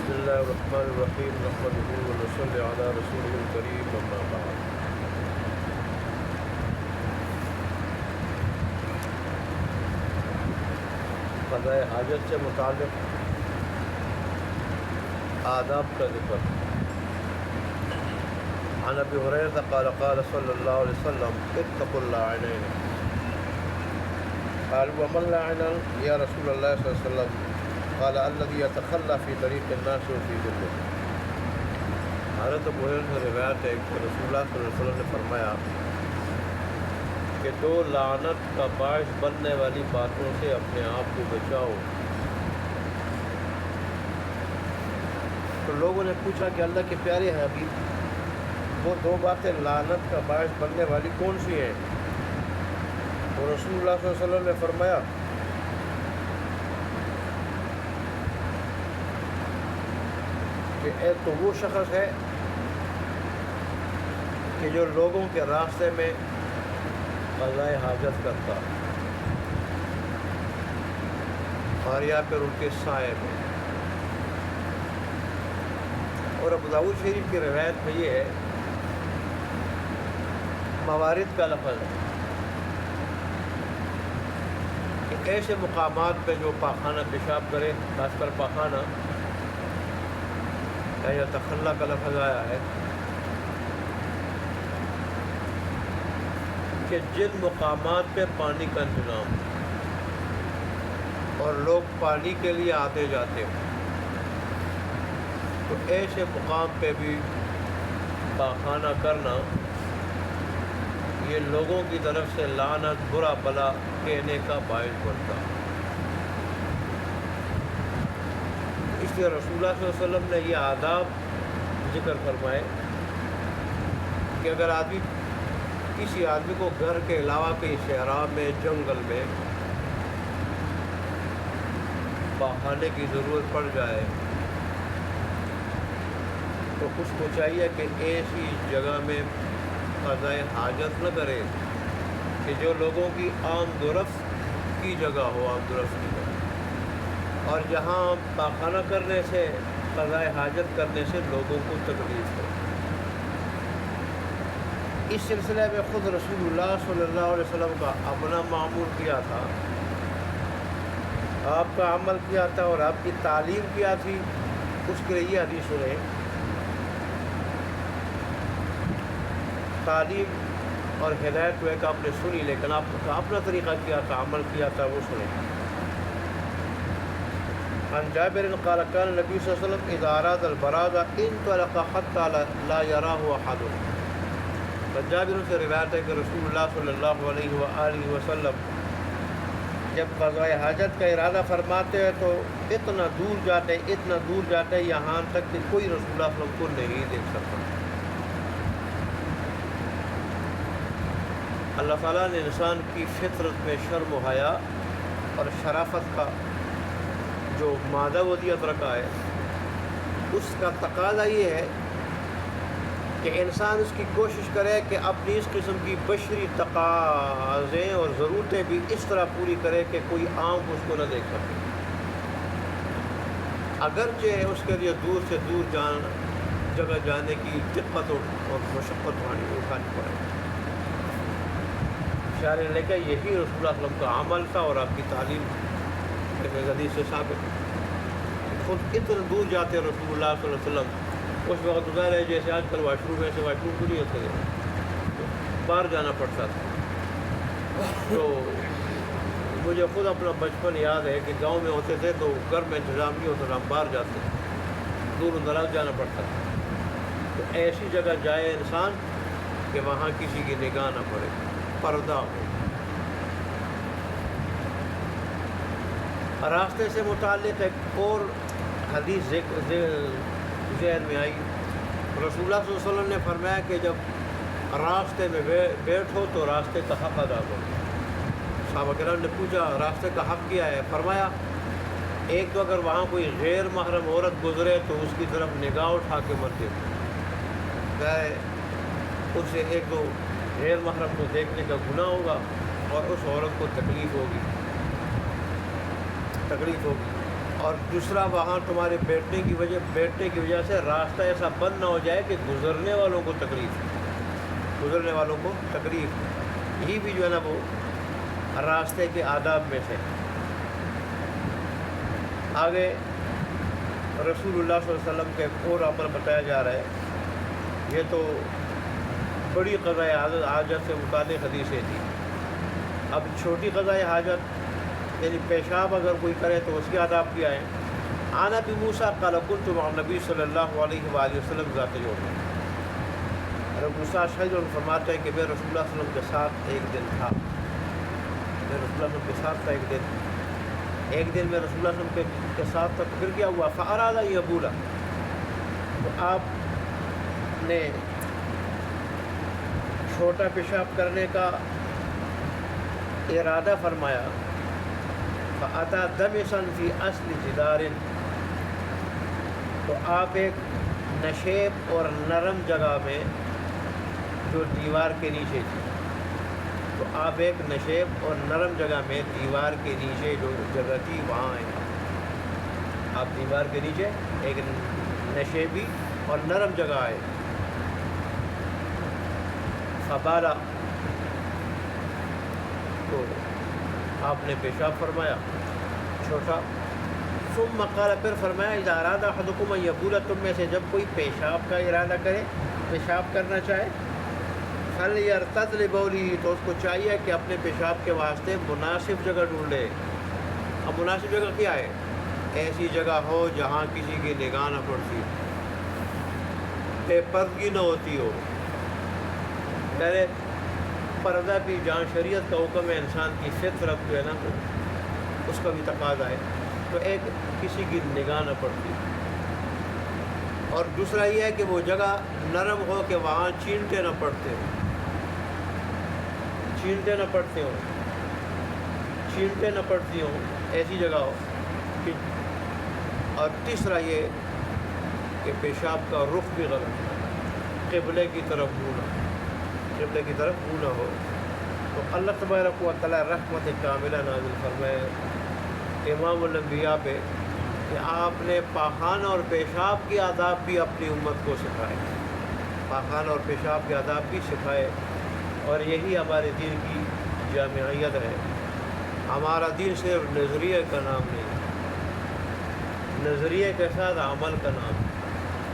بسم اللہ الرحمن الرحیم نحمدہ ونصلی علی رسولہ الکریم اما بعد۔ قضاء حاجت سے متعلق آداب کا ذکر۔ عن ابی ہریرہ قال قال صلی اللہ علیہ وسلم اتقوا اللاعنین قالوا وما اللاعنان یا رسول اللہ صلی اللہ علیہ وسلم قال الذي يتخلى في طريق الناس وفي ظلهم۔ حضرت ابو ہریرہ سے روایت ہے کہ رسول اللہ صلی اللہ علیہ وسلم نے فرمایا کہ دو لعنت کا باعث بننے والی باتوں سے اپنے آپ کو بچاؤ۔ تو لوگوں نے پوچھا کہ اللہ کے پیارے حبیب، وہ دو باتیں لعنت کا باعث بننے والی کون سی ہیں؟ تو رسول اللہ صلی اللہ علیہ وسلم نے فرمایا کہ ایک تو وہ شخص ہے کہ جو لوگوں کے راستے میں قضاء حاجت کرتا اور یا پھر ان کے سائے میں۔ اور ابو داؤد شریف کی روایت میں یہ ہے، موارد کا لفظ ہے کہ ایسے مقامات پہ جو پاخانہ پیشاب کرے، خاص کر پاخانہ یا تخلیٰ کا لفظ آیا ہے کہ جن مقامات پہ پانی کا انتظام اور لوگ پانی کے لیے آتے جاتے ہوں، تو ایسے مقام پہ بھی پاخانہ کرنا یہ لوگوں کی طرف سے لعنت، برا بلا کہنے کا باعث بنتا۔ اس لیے رسول اللہ صلی اللہ علیہ وسلم نے یہ آداب ذکر فرمائے کہ اگر کسی آدمی کو گھر کے علاوہ کہیں صحرا میں، جنگل میں پاخانے کی ضرورت پڑ جائے تو اس کو چاہیے کہ ایسی جگہ میں قضاء حاجت نہ کرے کہ جو لوگوں کی عام درفت کی جگہ ہو، عام درفت کی جگہ، اور جہاں پاخانہ کرنے سے، قضاء حاجت کرنے سے لوگوں کو تکلیف ہو۔ اس سلسلے میں خود رسول اللہ صلی اللہ علیہ وسلم کا اپنا معمول کیا تھا، آپ کا عمل کیا تھا اور آپ کی تعلیم کیا تھی۔ اس کے لیے یہ حدیث سنیں، تعلیم اور ہدایت کو ایک آپ نے سنی، لیکن آپ کا اپنا طریقہ کیا تھا، عمل کیا تھا، وہ سنیں۔ عن جابر قال كان النبي صلی اللہ علیہ وسلم اذا اراد البراز انطلق حتى لا يراه احد۔ جابر سے روایت ہے کہ رسول اللہ صلی اللہ علیہ وآلہ وسلم جب قضاء حاجت کا ارادہ فرماتے ہیں تو اتنا دور جاتے یہاں تک کہ کوئی رسول اللہ صلی اللہ علیہ وسلم کو نہیں دیکھ سکتا۔ اللہ تعالیٰ نے انسان کی فطرت میں شرم و حیا اور شرافت کا جو مادہ ودیت رکھا ہے، اس کا تقاضا یہ ہے کہ انسان اس کی کوشش کرے کہ اپنی اس قسم کی بشری تقاضے اور ضرورتیں بھی اس طرح پوری کرے کہ کوئی عام اس کو نہ دیکھ سکے، اگرچہ اس کے لیے دور سے دور جگہ جانے کی دقت اور مشقت اٹھانی پڑے۔ اشارے لے کے یہی رسول اللہ صلی اللہ علیہ وسلم کا عمل تھا اور آپ کی تعلیم حدیث سے ثابت ہے۔ خود اتنا دور جاتے رسول اللہ صلی اللہ علیہ وسلم، اس وقت ظاہر ہے جیسے آج کل واش روم ایسے واش روم کو نہیں ہوتے تھے، باہر جانا پڑتا تھا۔ تو مجھے خود اپنا بچپن یاد ہے کہ گاؤں میں ہوتے تھے تو گھر میں انتظام نہیں ہوتا تھا، ہم باہر جاتے تھے، دور دراز جانا پڑتا تھا۔ تو ایسی جگہ جائے انسان کہ وہاں کسی کی نگاہ نہ پڑے، پردہ ہو۔ راستے سے متعلق ایک اور حدیث ذہن میں آئی۔ رسول اللہ صلی اللہ علیہ وسلم نے فرمایا کہ جب راستے میں بیٹھو تو راستے کا حق ادا کرو۔ صحابہ کرام نے پوچھا راستے کا حق کیا ہے؟ فرمایا ایک تو اگر وہاں کوئی غیر محرم عورت گزرے تو اس کی طرف نگاہ اٹھا کے مت دیکھو، اس سے ایک تو غیر محرم کو دیکھنے کا گناہ ہوگا اور اس عورت کو تکلیف ہوگی۔ اور دوسرا وہاں تمہارے بیٹھنے کی وجہ سے راستہ ایسا بند نہ ہو جائے کہ گزرنے والوں کو تکلیف یہی بھی جو ہے نا وہ راستے کے آداب میں سے۔ آگے رسول اللہ صلی اللہ علیہ وسلم کا ایک اور عمل بتایا جا رہا ہے، یہ تو بڑی قضائے حاجت سے متعلق حدیثیں تھی۔ اب چھوٹی قضائے حاجت یعنی پیشاب اگر کوئی کرے تو اس کے آداب کیا ہے۔ عن ابی موسیٰ قال كنت مع النبی صلی اللہ علیہ وآلہ وسلم ذات یوم۔ ابو موسیٰ اشعری فرماتے ہیں کہ میں رسول اللہ صلی اللہ علیہ وسلم کے ساتھ ایک دن تھا، ایک دن میں رسول اللہ صلی اللہ علیہ وسلم کے ساتھ تھا، تو پھر کیا ہوا؟ فاراد یبولا، تو آپ نے چھوٹا پیشاب کرنے کا ارادہ فرمایا۔ فاتا دمسا فی اصل جدار، تو آپ ایک نشیب اور نرم جگہ میں جو دیوار کے نیچے تھی، تو آپ ایک نشیب اور نرم جگہ میں دیوار کے نیچے جو جگہ تھی وہاں آئے۔ آپ دیوار کے نیچے ایک نشیبی اور نرم جگہ آئے۔ فبالا، تو آپ نے پیشاب فرمایا چھوٹا۔ ثم قال، پھر فرمایا اذا اراد احدکم ان یبول، تم میں سے جب کوئی پیشاب کا ارادہ کرے، پیشاب کرنا چاہے، فلیرتد لبولہ، تو اس کو چاہیے کہ اپنے پیشاب کے واسطے مناسب جگہ ڈھونڈے۔ اب مناسب جگہ کیا ہے؟ ایسی جگہ ہو جہاں کسی کی نگاہ نہ پڑتی، بے پردگی نہ ہوتی ہو۔ پہلے پردہ بھی جہاں شریعت کا حکم ہے، انسان کی فطرت جو ہے نا اس کا بھی تقاضا ہے، تو ایک کسی کی نگاہ نہ پڑتی۔ اور دوسرا یہ ہے کہ وہ جگہ نرم ہو کہ وہاں چینٹے نہ پڑتے ہوں، ایسی جگہ ہو۔ اور تیسرا یہ کہ پیشاب کا رخ بھی غلط، قبلے کی طرف منہ نہ ہو۔ تو اللہ تبارک و تعالیٰ رحمت کاملہ نازل فرمائے امام الانبیاء پہ کہ آپ نے پاخانہ اور پیشاب کے آداب بھی اپنی امت کو سکھائے، اور یہی ہمارے دین کی جامعیت ہے۔ ہمارا دین صرف نظریے کا نام نہیں، نظریے کے ساتھ عمل کا نام،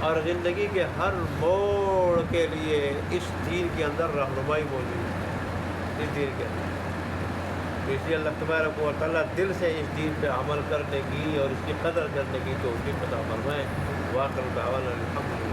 اور زندگی کے ہر موڑ کے لیے اس دین کے اندر رہنمائی موجود ہے، اس دین کے اندر۔ اس لیے اللہ تبارک و تعالیٰ دل سے اس دین پہ عمل کرنے کی اور اس کی قدر کرنے کی توفیق عطا فرمائے۔ واخر دعوانا الحمدللہ۔